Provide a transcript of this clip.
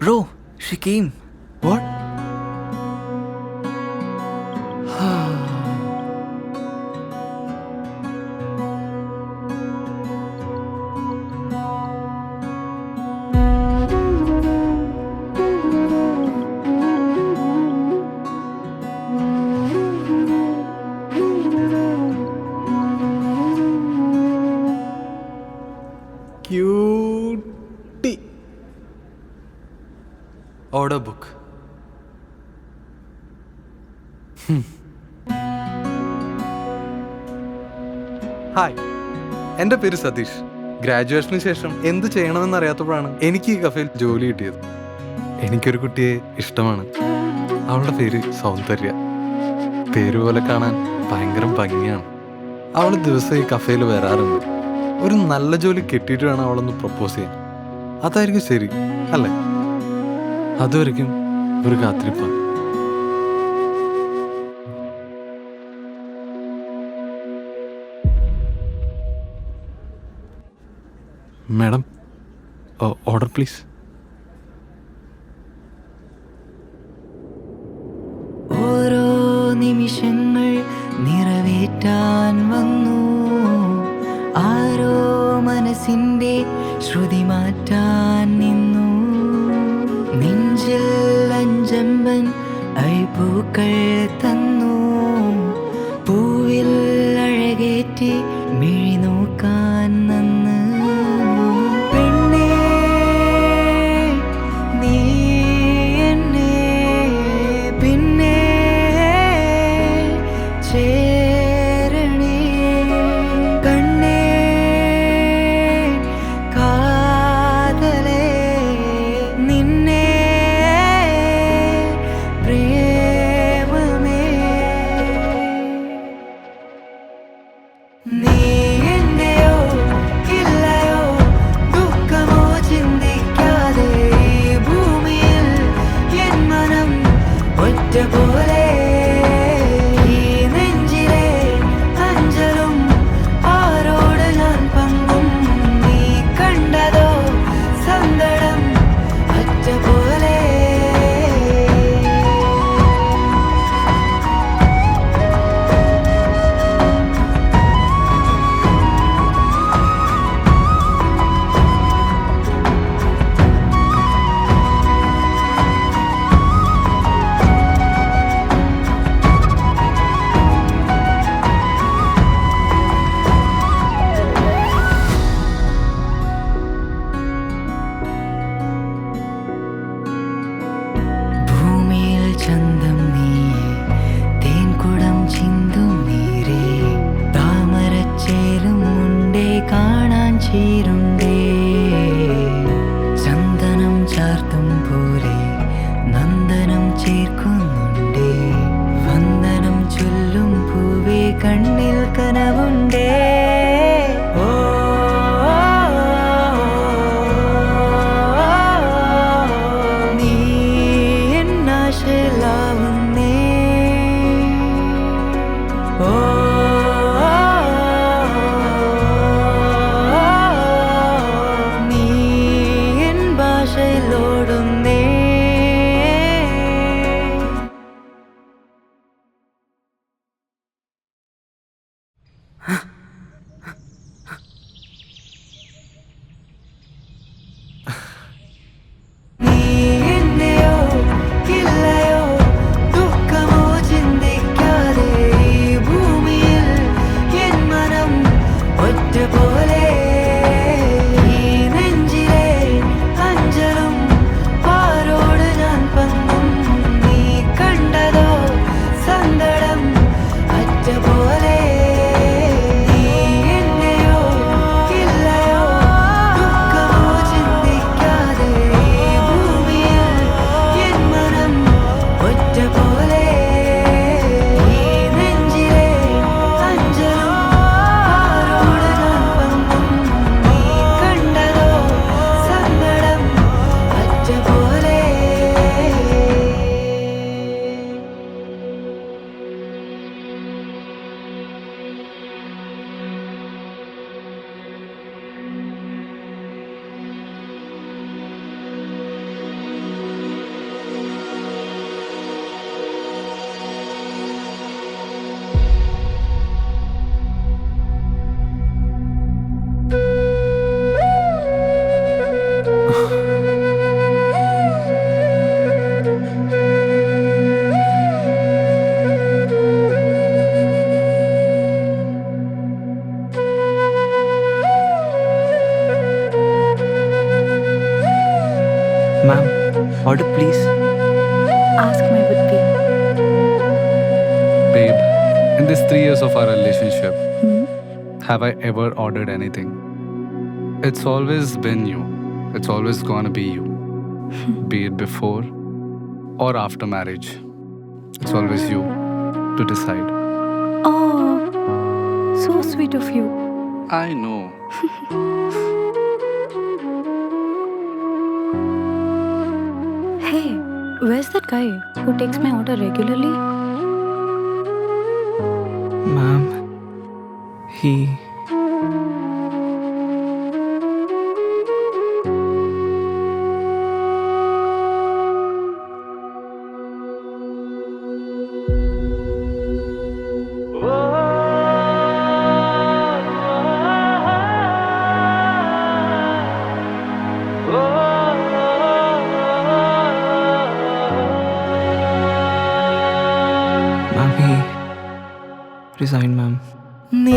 Bro, she came. What? Cutie. Order book. Hi, എൻ്റെ പേര് സതീഷ്. ഗ്രാജുവേഷന് ശേഷം എന്ത് ചെയ്യണമെന്ന് അറിയാത്തപ്പോഴാണ് എനിക്ക് ഈ കഫേയിൽ ജോലി കിട്ടിയത്. എനിക്കൊരു കുട്ടിയെ ഇഷ്ടമാണ്. അവളുടെ പേര് സൗന്ദര്യ. പേര് പോലെ കാണാൻ ഭയങ്കര ഭംഗിയാണ്. അവൾ ദിവസം ഈ കഫേയിൽ വരാറുണ്ട്. ഒരു നല്ല ജോലി കിട്ടിയിട്ട് വേണം അവളൊന്ന് പ്രപ്പോസ് ചെയ്യാൻ. അതായിരിക്കും ശരി, അല്ലേ? അതുവരെയ്ക്കും ഒരു കാത്തിരിപ്പാണ്. Madam, order please. ഓരോ നിമിഷങ്ങൾ നിറവേറ്റാൻ വന്നു, ആരോ മനസ്സിൻ്റെ ശ്രുതി മാറ്റാൻ നിന്നു. നെഞ്ചിൽ അഞ്ചമ്പൻ അഴിപ്പൂക്കൾ തന്നു, പൂവിൽ അഴകേറ്റി മിഴി നോക്കാൻ നന്ന്. പെണ്ണേ, നീ എന്നെ പിന്നെ ചേരണേ. കണ്ണേ, കാതലേ, നിന്നെ പ്രേമമേ. നീ എന്നെയോ ഇല്ലയോ ദുഃഖമോ ചിന്തിക്കാതെ ഭൂമിയിൽ എൻ മനം ഒറ്റ പോലെ. ഈ നെഞ്ചിലെ അഞ്ചലും ആരോട് ഞാൻ പങ്കും. നീ കണ്ടതോ സങ്കടം ഒറ്റ പോലെ. ഭൂമിയിൽ ചന്തം നീയെ, തേൻകുടം ചിന്തും നീരേ, താമരച്ചേലും മുണ്ടേ കാണാൻ ചേരുണ്ടേ. ചന്ദനം ചാർത്തും പോലെ നന്ദനം ചേർക്കുന്നുണ്ടേ, വന്ദനം ചൊല്ലും പൂവേ കണ്ണിൽ കനവുണ്ടേ. ഓ, നീ എന്നാശലാവുന്നേ. ഓ, നീ എൻ ഭാഷയിലോടുന്നേ. നീ എന്നെയോ ഇല്ലയോ ദുഃഖമോ ചിന്തിക്കാതെ ഭൂമിയിൽ എൻ മനം ഒറ്റ പോലെ. ഈ നെഞ്ചിലെ അഞ്ചലും Ma'am, order please. Ask my would-be. Babe, in these 3 years of our relationship, Hmm? have I ever ordered anything? It's always been you. It's always gonna be you. Be it before or after marriage. It's always you to decide. Oh, so sweet of you. I know. Hey, where's that guy who takes my order regularly? Ma'am, he. Ma'am, he resigned, ma'am. நீ